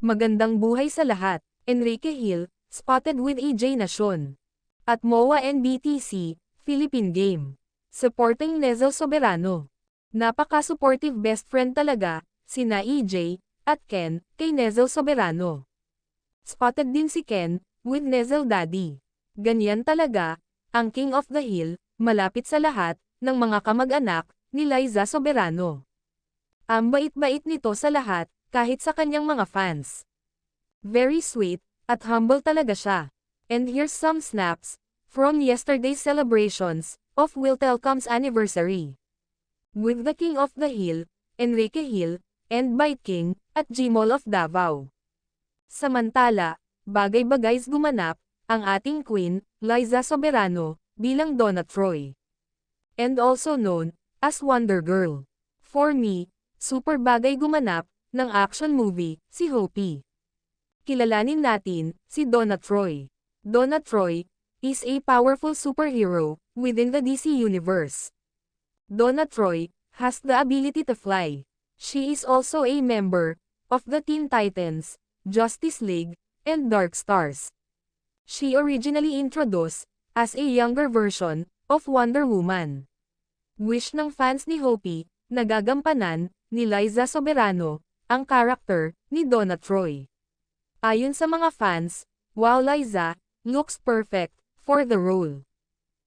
Magandang buhay sa lahat. Enrique Hill, spotted with EJ Nacion. At MOA NBTC, Philippine Game. Supporting Nezel Soberano. Napaka-supportive best friend talaga, sina EJ, at Ken, kay Nezel Soberano. Spotted din si Ken, with Nezel Daddy. Ganyan talaga, ang King of the Hill, malapit sa lahat, ng mga kamag-anak, ni Liza Soberano. Ang bait-bait nito sa lahat, kahit sa kanyang mga fans. Very sweet, at humble talaga siya. And here's some snaps, from yesterday's celebrations, of Wiltelcom's anniversary. With the King of the Hill, Enrique Hill, and Bite King, at Gmall of Davao. Samantala, bagay-bagays gumanap, ang ating Queen, Liza Soberano, bilang Donna Troy. And also known, as Wonder Girl. For me, super bagay gumanap, ng action movie, si Hopi. Kilalanin natin, si Donna Troy. Donna Troy, is a powerful superhero, within the DC Universe. Donna Troy, has the ability to fly. She is also a member, of the Teen Titans, Justice League, and Dark Stars. She originally introduced, as a younger version, of Wonder Woman. Wish ng fans ni Hopi, nagagampanan, ni Liza Soberano, ang character, ni Donna Troy. Ayon sa mga fans, wow, Liza, looks perfect, for the role.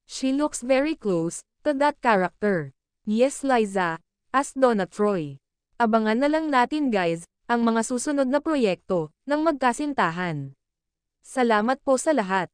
She looks very close, to that character. Yes, Liza, as Donna Troy. Abangan na lang natin guys, ang mga susunod na proyekto, ng magkasintahan. Salamat po sa lahat.